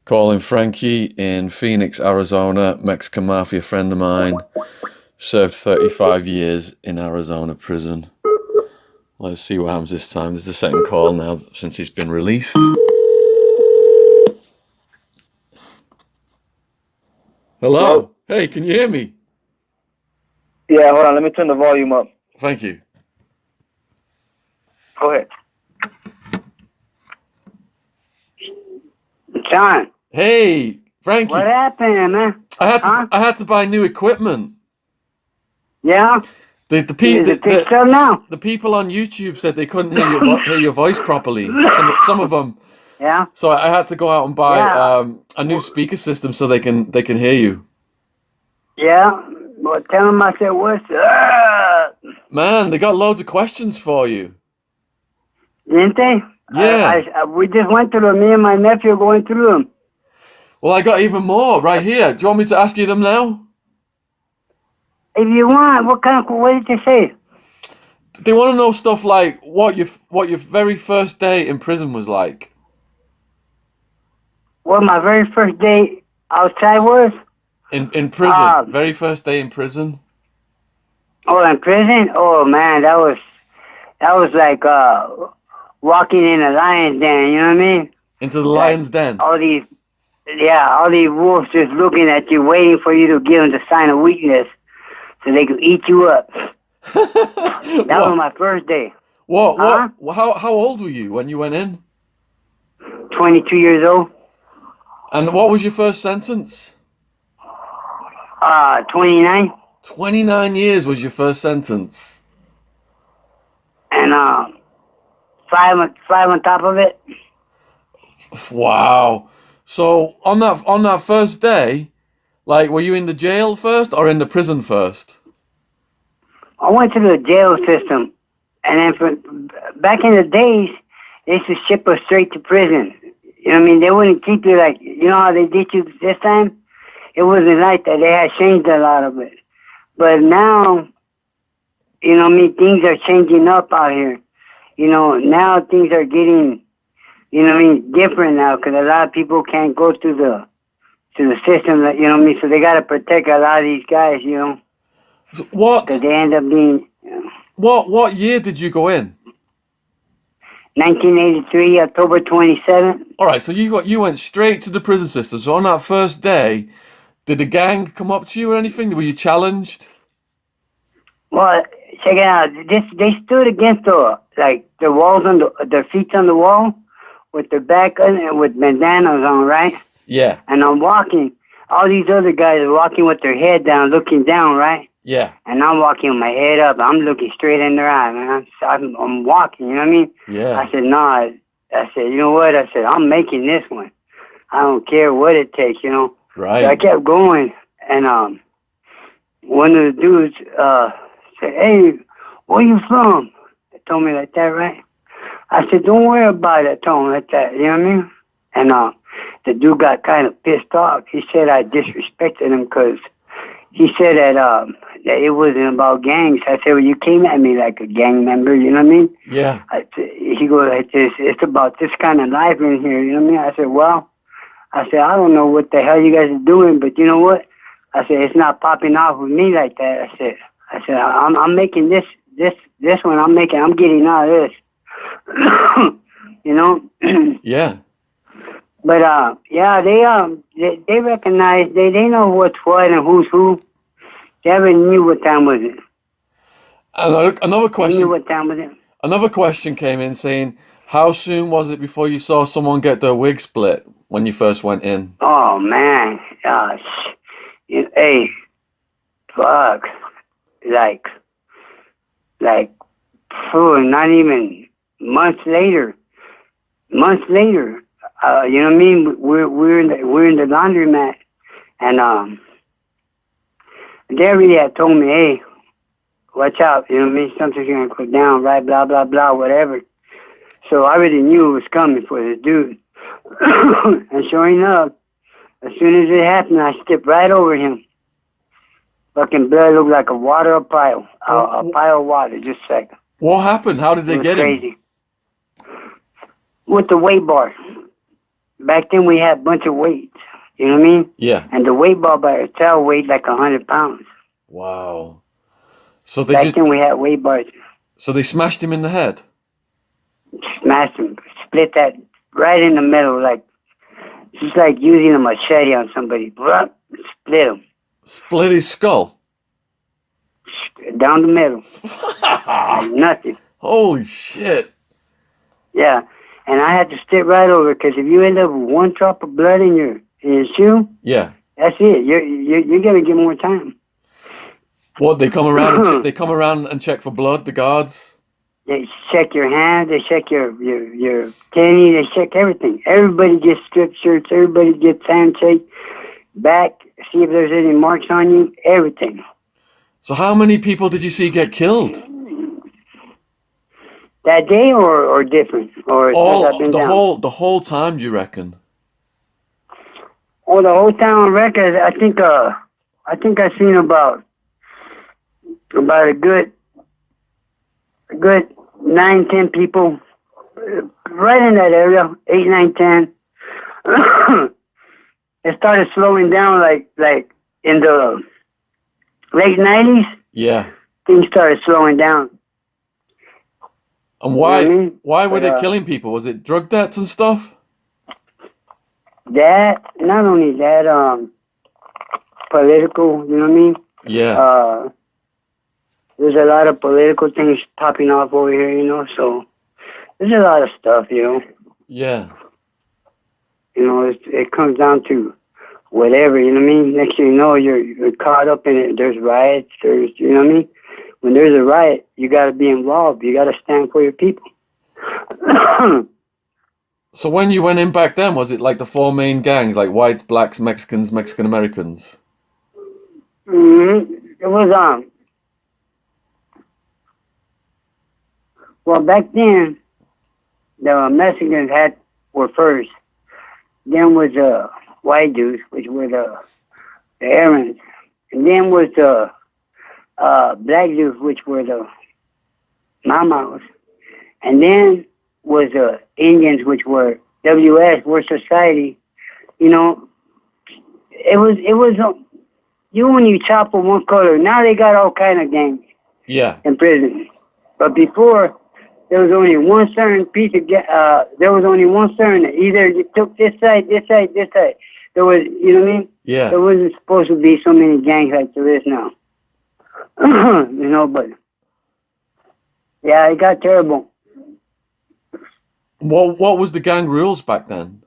Calling Frankie in Phoenix, Arizona, Mexican Mafia friend of mine. Served 35 years in Arizona prison. Let's see what happens this time. This is the second call now since he's been released. Hello? Hey, can you hear me? Yeah, hold on. Let me turn the volume up. Thank you. Go ahead. Shaun. Hey, Frankie. What happened, man? I had to buy new equipment. Yeah? The people on YouTube said they couldn't hear your voice properly. Some of them. Yeah? So I had to go out and buy a new speaker system so they can hear you. Yeah? Well, tell them I said, what's up? Man, they got loads of questions for you. Didn't they? Yeah. We just went through them. Me and my nephew are going through them. Well, I got even more right here. Do you want me to ask you them now? If you want, what did they say? They want to know stuff like what your very first day in prison was like. Well, my very first day outside was? In prison. Very first day in prison. Oh, in prison? Oh, man, that was like walking in a lion's den, you know what I mean? Into the lion's den. All these wolves just looking at you, waiting for you to give them the sign of weakness so they could eat you up. That was my first day. What? How old were you when you went in? 22 years old. And what was your first sentence? 29. 29 years was your first sentence. And 5 on top of it. Wow. So on that first day, like, were you in the jail first or in the prison first? I went to the jail system, and then back in the days, they used to ship us straight to prison. You know what I mean? They wouldn't keep you like, you know how they did you this time? It wasn't like that. They had changed a lot of it. But now, you know what I mean, things are changing up out here. You know, now things are getting, you know what I mean, different now, because a lot of people can't go through the system, you know what I mean? So they got to protect a lot of these guys, you know. What? Because they end up being... What year did you go in? 1983, October 27th. All right, so you went straight to the prison system. So on that first day, did the gang come up to you or anything? Were you challenged? Well, check it out. They stood against the walls their feet on the wall with their back on it with bandanas on, right? Yeah. And I'm walking. All these other guys are walking with their head down, looking down, right? Yeah. And I'm walking with my head up. I'm looking straight in their eye, man. I'm walking, you know what I mean? Yeah. I said, no. I said, you know what? I said, I'm making this one. I don't care what it takes, you know? Right. So I kept going, and one of the dudes said, hey, where you from? They told me like that, right? I said, don't worry about it. I told him like that, you know what I mean? And the dude got kind of pissed off. He said I disrespected him because he said that it wasn't about gangs. I said, well, you came at me like a gang member, you know what I mean? Yeah. He goes like this, it's about this kind of life in here, you know what I mean? I said, well, I don't know what the hell you guys are doing, but you know what? I said, it's not popping off with me like that. I said, I'm making this one. I'm getting out of this. You know? Yeah. But yeah, they recognize they know what's what and who's who. They ever knew what time was it. Another question. They knew what time was it. Another question came in saying, how soon was it before you saw someone get their wig split when you first went in? Oh man, gosh, hey, fuck, like, not even months later. You know what I mean? We're in the laundromat, and they really had told me, hey, watch out. You know what I mean? Something's gonna go down, right? Blah blah blah, whatever. So I already knew it was coming for this dude. And sure enough, as soon as it happened, I stepped right over him. Fucking blood looked like a pile of water, just a second. What happened? How did they get crazy. him? With the weight bar. back then we had a bunch of weights. You know what I mean? Yeah. And the weight ball by itself weighed like 100 pounds. Wow. So they Back then we had weight bars. So they smashed him in the head? Smashed him. Split that right in the middle, like just like using a machete on somebody. Blah, split him. Split his skull? Down the middle. Like nothing. Holy shit. Yeah. And I had to stick right over because if you end up with one drop of blood in your shoe, Yeah. that's it. You're gonna get more time. What, they come around and they come around and check for blood, the guards? They check your hands, they check your kidney, they check everything. Everybody gets strip shirts, everybody gets handshake, back, see if there's any marks on you, everything. So how many people did you see get killed? That day or different? Or All since I've been the down? whole time, do you reckon? Oh, the whole time on record, I think I seen about a good 9-10 people right in that area, 8, 9, 10. It started slowing down like in the late 90s. Yeah. Things started slowing down. And why You know what I mean? why were But, they killing people? Was it drug debts and stuff? That, not only that, political, you know what I mean? Yeah. There's a lot of political things popping off over here, you know, so there's a lot of stuff, you know. Yeah. You know, it comes down to whatever, you know what I mean? Next thing you know, you're caught up in it. There's riots, you know what I mean? When there's a riot, you got to be involved. You got to stand for your people. So when you went in back then, was it like the 4 main gangs, like whites, blacks, Mexicans, Mexican Americans? It was, well, back then, the Mexicans were first. Then was white dudes, which were the Arabs. And then was the black dudes, which were the Mamas. And then was the Indians, which were WS, World Society. You know, it was you when you chop with one color. Now they got all kind of gangs. Yeah. In prison. But before, there was only one certain piece of there was only one certain. Either you took this side, this side, this side. There was, you know what I mean? Yeah. There wasn't supposed to be so many gangs like there is now. You know, but yeah, it got terrible. What was the gang rules back then?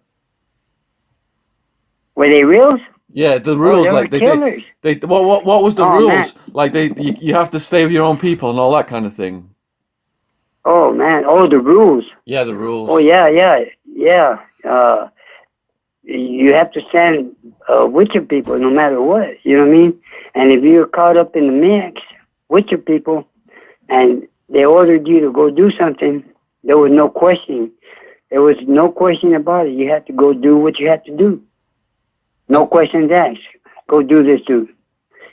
Were they reals? Yeah, the rules they like were killers. what was the Oh, rules? man. Like you have to stay with your own people and all that kind of thing. Oh man! Oh, the rules. Yeah, the rules. Oh yeah. You have to stand with your people no matter what. You know what I mean? And if you're caught up in the mix with your people, and they ordered you to go do something, there was no question. There was no question about it. You had to go do what you had to do. No questions asked. Go do this, dude.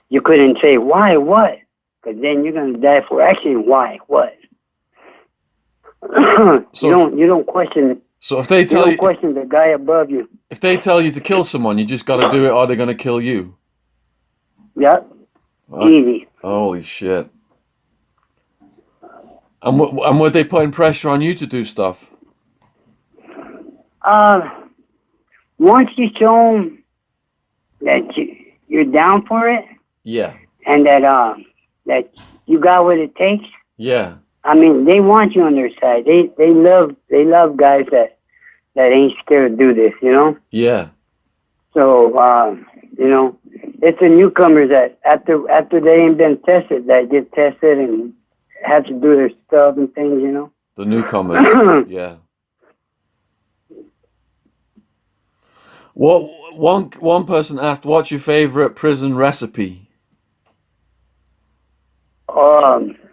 You couldn't say why, what, because then you're gonna die for asking why, what. So you don't question. So if they You tell don't you question the guy above you. if they tell you to kill someone, you just got to do it, or they're gonna kill you. Yep. What? Easy. Holy shit! And were they putting pressure on you to do stuff? Once you show them that you're down for it, Yeah. and that you got what it takes. Yeah. I mean, they want you on their side. They love guys that ain't scared to do this. You know. Yeah. So you know, it's the newcomers that after they ain't been tested that get tested and have to do their stuff and things. You know. The newcomers. Yeah. One person asked, "What's your favorite prison recipe?"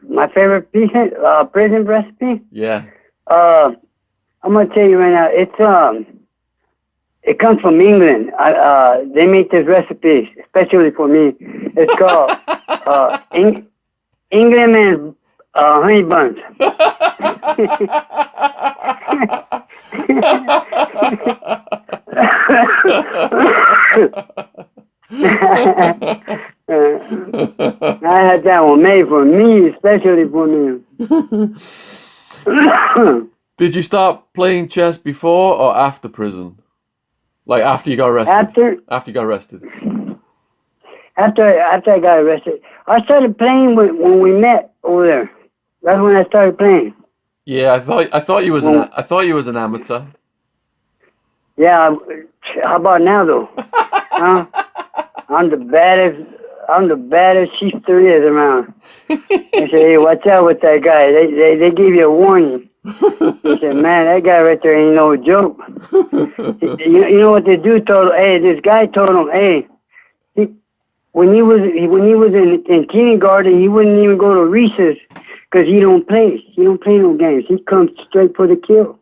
My favorite prison recipe. Yeah. I'm gonna tell you right now. It comes from England. They make this recipe especially for me. It's called England's honey buns. I had that one made for me, especially for me. Did you start playing chess before or after prison? Like after you got arrested? After you got arrested. After I got arrested, I started playing when we met over there. That's when I started playing. Yeah, I thought you was an amateur. Yeah, how about now though? Huh? I'm the baddest sheep there is around. I say, hey, watch out with that guy. They give you a warning. He said, man, that guy right there ain't no joke. You know what they do? This guy told him, hey, when he was in kindergarten, he wouldn't even go to recess because he don't play. He don't play no games. He comes straight for the kill.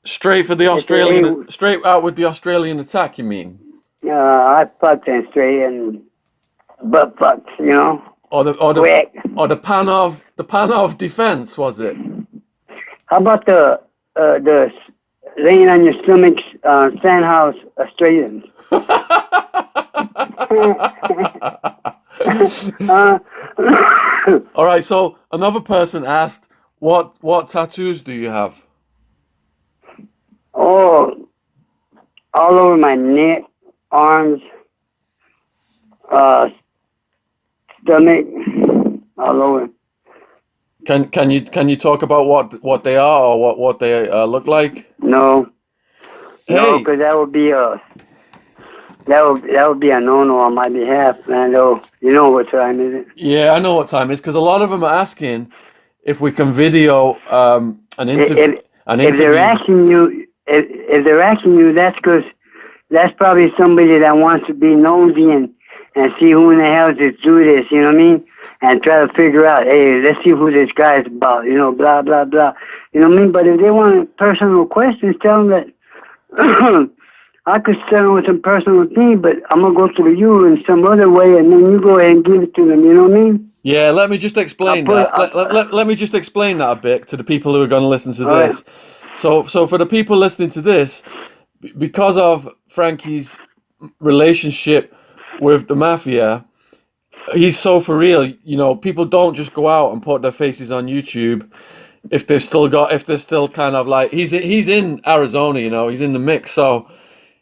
Straight for the Australian, straight out with the Australian attack. You mean? I fucked him straight and butt fucked, you know. Or the Panov defense, was it? How about the laying on your stomach sandhouse Australians? All right. So another person asked, "What tattoos do you have?" Oh, all over my neck, arms, stomach, all over. Can you talk about what they are or what they look like? No. Hey. No, because that would be a no-no on my behalf, man. Though you know what time is it? Yeah, I know what time it is because a lot of them are asking if we can video an interview. If they're asking you, if they're asking you, that's because that's probably somebody that wants to be nosy and see who in the hell just do this. You know what I mean? And try to figure out, hey, let's see who this guy is about. You know, blah blah blah. You know what I mean? But if they want personal questions, tell them that. I could send them with some personal thing, but I'm going to go through you in some other way, and then you go ahead and give it to them, you know what I mean? Yeah, let me just explain that. Let me just explain that a bit to the people who are going to listen to this. Right. So for the people listening to this, because of Frankie's relationship with the Mafia, he's so for real. You know, people don't just go out and put their faces on YouTube if they're still kind of like, he's in Arizona, you know, he's in the mix, so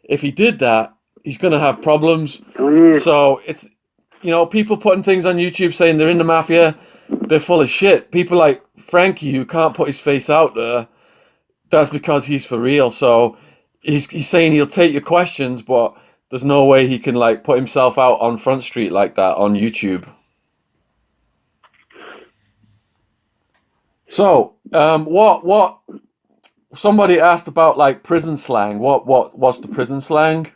if he did that, he's going to have problems. So it's, you know, people putting things on YouTube saying they're in the Mafia, they're full of shit. People like Frankie, who can't put his face out there, that's because he's for real. So he's saying he'll take your questions, but there's no way he can like put himself out on Front Street like that on YouTube. So what somebody asked about like prison slang. What's the prison slang?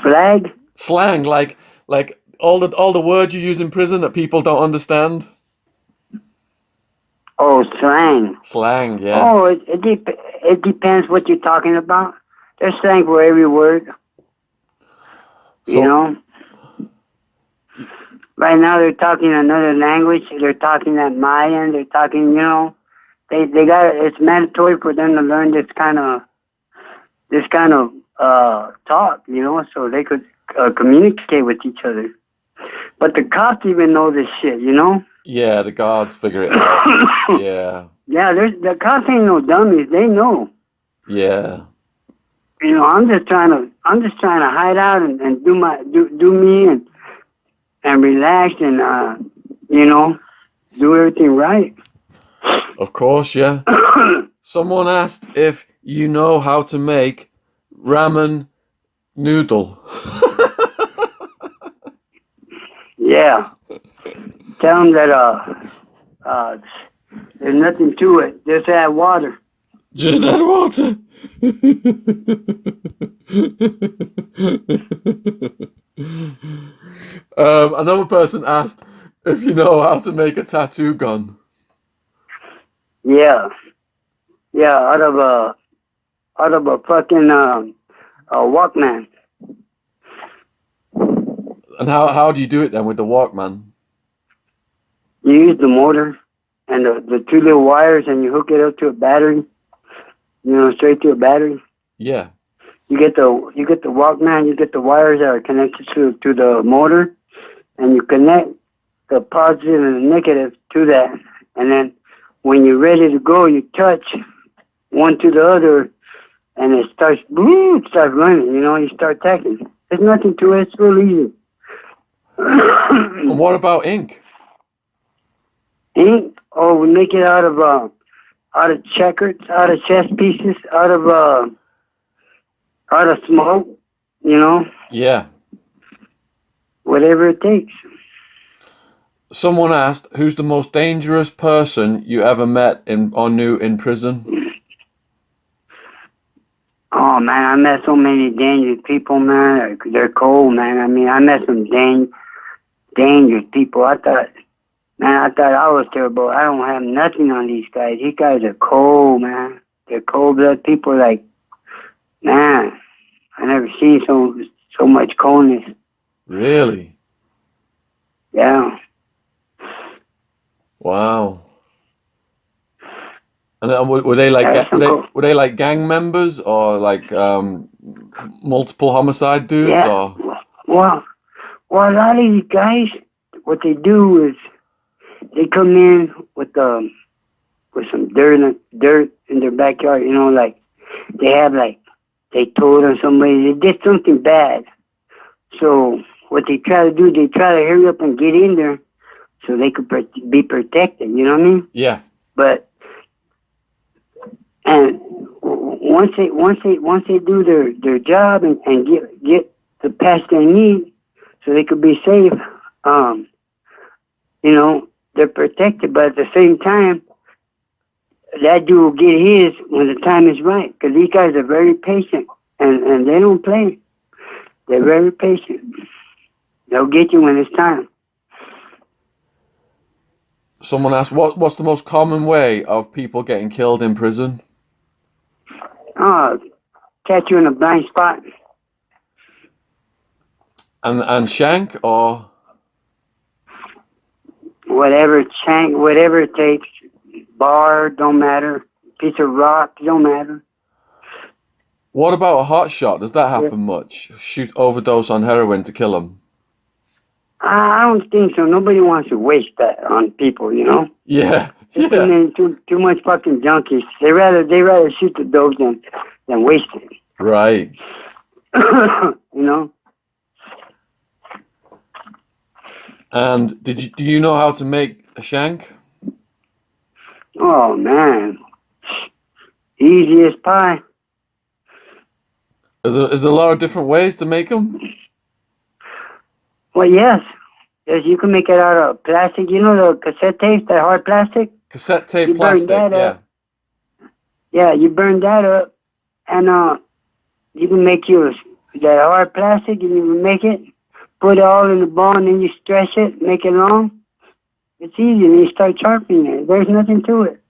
Flag? Slang, like all the words you use in prison that people don't understand. Oh, slang. Slang, yeah. Oh, it depends what you're talking about. There's slang for every word. So, you know? Right now they're talking another language. They're talking that Mayan. They're talking, you know, they got, it's mandatory for them to learn this kind of talk, you know, so they could communicate with each other. But the cops even know this shit, you know? Yeah, the guards figure it out. Yeah. Yeah, the cops ain't no dummies. They know. Yeah. You know, I'm just trying to hide out and do me and relax and you know, do everything right. Of course, yeah. Someone asked if you know how to make ramen noodle. Yeah. Tell them that there's nothing to it. Just add water. Just add water. Another person asked if you know how to make a tattoo gun. Yeah. Yeah, out of a fucking Walkman. And how do you do it then with the Walkman? You use the motor and the two little wires, and you hook it up to a battery. You know, straight to a battery. Yeah. You get the Walkman. You get the wires that are connected to the motor, and you connect the positive and the negative to that. And then when you're ready to go, you touch one to the other, and it starts running. You know, you start tacking. There's nothing to it. It's real easy. And what about ink? Ink? Oh, we make it out of checkers, out of chess pieces, out of smoke. You know. Yeah. Whatever it takes. Someone asked, who's the most dangerous person you ever met or knew in prison? Oh, man, I met so many dangerous people, man. They're cold, man. I mean, I met some dangerous people. I thought I was terrible. I don't have nothing on these guys. These guys are cold, man. They're cold-blooded people. Like, man, I never seen so much coldness. Really? Yeah. Wow. And were they like were they like gang members or like multiple homicide dudes? Yeah. Or? Well, a lot of these guys, what they do is they come in with some dirt in their backyard. You know, like they told on somebody, they did something bad. So what they try to do, they try to hurry up and get in there so they could be protected. You know what I mean? Yeah. But and once they do their job and get the pass they need, so they could be safe. You know, they're protected, but at the same time, that dude will get his when the time is right. Because these guys are very patient, and they don't play. They're very patient. They'll get you when it's time. Someone asked, what's the most common way of people getting killed in prison? Catch you in a blind spot. And shank or? Whatever it takes. Bar, don't matter. Piece of rock, don't matter. What about a hot shot? Does that happen much? Shoot overdose on heroin to kill them? I don't think so. Nobody wants to waste that on people, you know? Yeah. They put in too much fucking junkies. They rather shoot the dope than waste it. Right. You know? And do you know how to make a shank? Oh, man. Easy as pie. Is there a lot of different ways to make them? Well, yes. Yes, you can make it out of plastic. You know the cassette tapes, that hard plastic? Cassette tape plastic, yeah. Yeah, you burn that up, and you can make that hard plastic, and you can make it, put it all in the ball, and then you stretch it, make it long. It's easy, and you start sharpening it. There's nothing to it.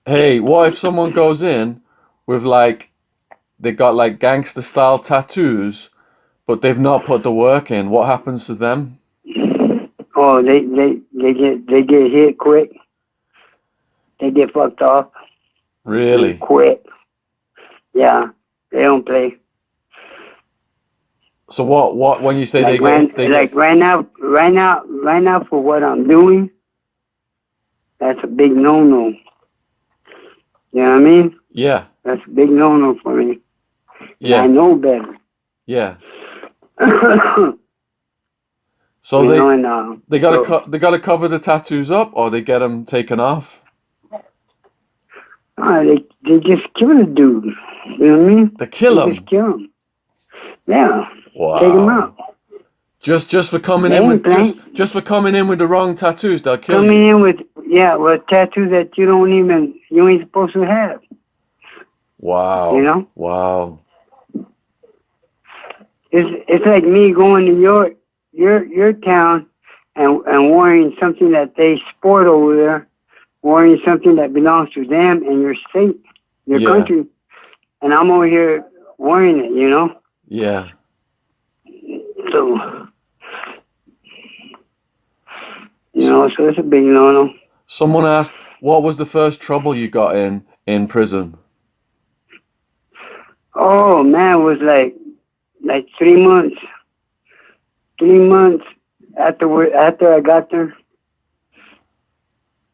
Hey, what if someone goes in with they got like gangster style tattoos, but they've not put the work in? What happens to them? Oh, they get hit quick. They get fucked off. Really? Quick. Yeah, they don't play. So what when you say like right now for what I'm doing, that's a big no. You know what I mean? Yeah. That's a big no for me. Yeah. I know better. Yeah. So they gotta cover the tattoos up, or they get them taken off. They just kill the dude. You know what I mean? They kill him. Just kill him. Yeah. Wow. Take him out. Just for coming in with just for coming in with the wrong tattoos, they'll kill you. Coming in with tattoos that you ain't supposed to have. Wow. You know? Wow. It's like me going to your town and wearing something that they sport over there, wearing something that belongs to them and your state, your country, and I'm over here wearing it, you know? Yeah. So, so it's a big no-no. Someone asked, what was the first trouble you got in prison? Oh man, it was like 3 months. 3 months after I got there.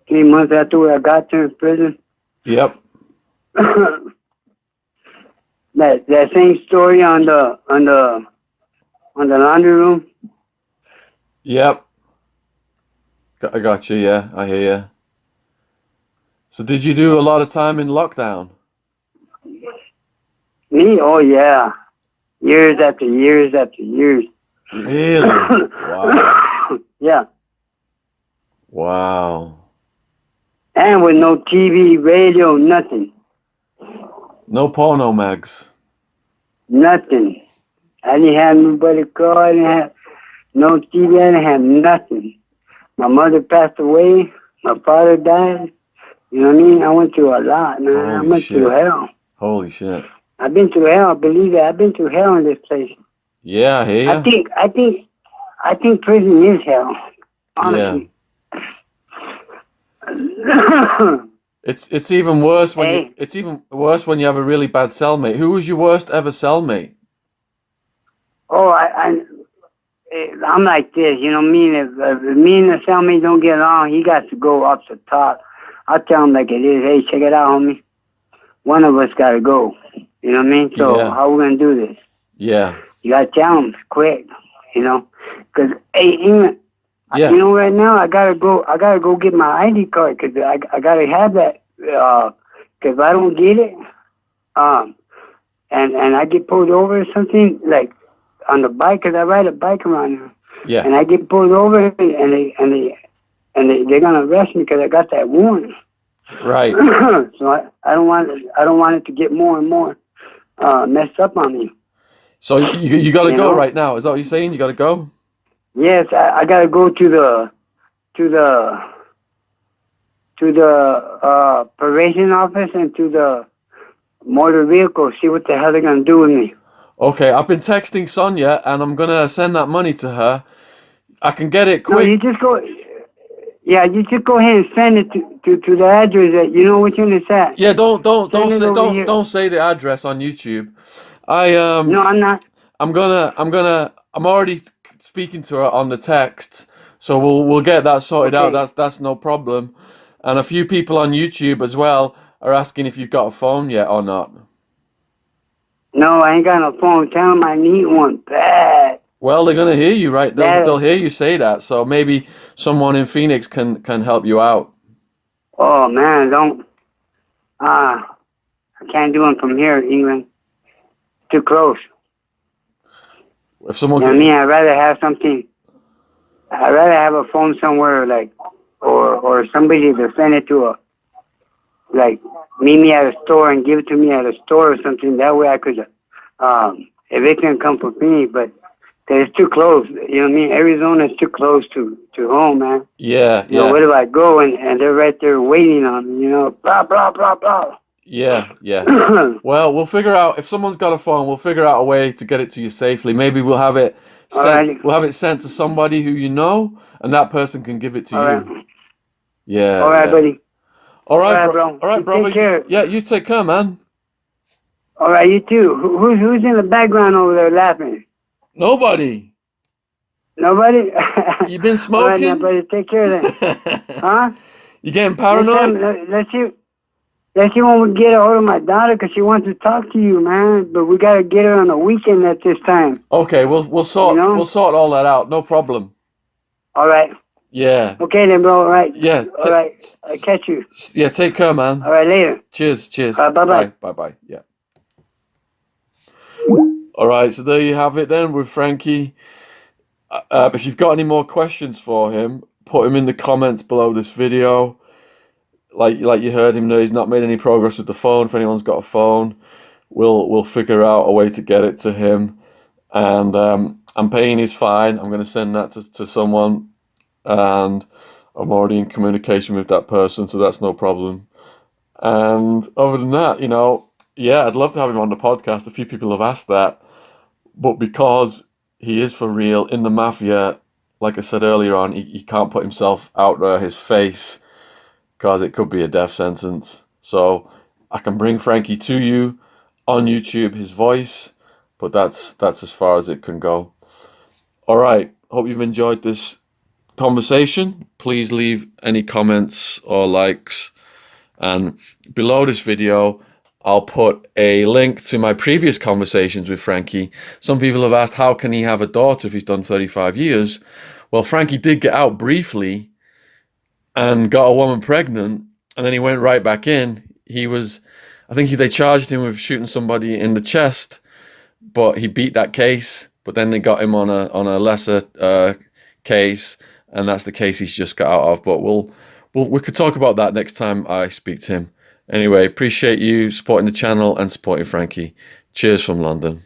3 months after I got there in prison. Yep. that same story on the laundry room. Yep. I got you. Yeah, I hear you. So did you do a lot of time in lockdown? Me? Oh yeah. Years after years after years. Really? Wow. Yeah. Wow. And with no TV, radio, nothing. No porno mags. Nothing. I didn't have nobody call. I didn't have no TV. I didn't have nothing. My mother passed away. My father died. You know what I mean? I went through a lot, man. I Holy went shit. through hell. Holy shit. I've been through hell. Believe it. I've been through hell in this place. Yeah, I hear you. I think prison is hell. Honestly. Yeah. It's even worse when Hey. it's even worse when you have a really bad cellmate. Who was your worst ever cellmate? Oh, I'm like this, you know what I mean? If me and the cellmate don't get along, he got to go up the top. I'll tell him like it is. Hey, check it out, homie. One of us got to go. You know what I mean? So Yeah. how we going to do this? Yeah. You got to tell him quick, you know? Because, hey, even, Yeah. you know, right now I got to go get my ID card because I got to have that. Because if I don't get it, and I get pulled over or something, like, on the bike, because I ride a bike around here. Yeah. And I get pulled over, and they're gonna arrest me because I got that warrant. Right. So I don't want it to get more and more messed up on me. So you got to You go know? right now. Is that what you're saying? You got to go? Yes, I gotta go to the probation office and to the motor vehicle. See what the hell they're gonna do with me. Okay, I've been texting Sonia and I'm gonna send that money to her. I can get it No, quick. you just go. Yeah, you just go ahead and send it to the address that you know which one it's at. Yeah, don't Send it say over here. don't say the address on YouTube. No, I'm not. I'm already speaking to her on the text, so we'll get that sorted out. Okay. That's no problem. And a few people on YouTube as well are asking if you've got a phone yet or not. No, I ain't got no phone. Tell them I need one bad. Well, they're gonna hear you, right? That- They'll hear you say that. So maybe someone in Phoenix can help you out. Oh man, don't. I can't do them from here, England. Too close. If someone You know what I can, mean? I'd rather have something. I'd rather have a phone somewhere like, or somebody to send it to like, meet me at a store and give it to me at a store or something. That way I could, if it can come for me, but it's too close. You know what I mean? Arizona's too close to home, man. yeah, You know, where do I go? And they're right there waiting on me, you know, blah, blah, blah, blah. yeah. Well, we'll figure out if someone's got a phone. We'll figure out a way to get it to you safely. Maybe we'll have it sent. Alright. We'll have it sent to somebody who you know, and that person can give it to All you. right. Yeah. All right, yeah. buddy. All right, All right, bro. All right, You brother. take care. Yeah, you take care, man. All right, you too. Who's in the background over there laughing? Nobody. Nobody? You been All right, now, smoking? buddy. Take care then. Huh? You getting paranoid? Let's see when we get a hold of my daughter because she wants to talk to you, man. But we got to get her on the weekend at this time. Okay, we'll sort You know? we'll sort all that out. No problem. All right. Yeah. Okay then, bro. All right. Yeah. All right. I'll catch you. Yeah. Take care, man. All right, later. Cheers. Bye-bye. Bye. Yeah. All right. So there you have it then with Frankie. If you've got any more questions for him, put them in the comments below this video. Like you heard him there, he's not made any progress with the phone. If anyone's got a phone, we'll figure out a way to get it to him. And I'm paying his fine. I'm going to send that to someone, and I'm already in communication with that person, so that's no problem. And other than that, you know, yeah, I'd love to have him on the podcast. A few people have asked that, but because he is for real in the Mafia, like I said earlier on, he can't put himself out there, his face, because it could be a death sentence. So I can bring Frankie to you on YouTube his voice, but that's as far as it can go. All right, hope you've enjoyed this conversation. Please leave any comments or likes, and below this video I'll put a link to my previous conversations with Frankie. Some people have asked, how can he have a daughter if he's done 35 years? Well, Frankie did get out briefly and got a woman pregnant, and then he went right back in. I think they charged him with shooting somebody in the chest, but he beat that case. But then they got him on a lesser case, and that's the case he's just got out of. But we could talk about that next time I speak to him. Anyway, appreciate you supporting the channel and supporting Frankie. Cheers from London.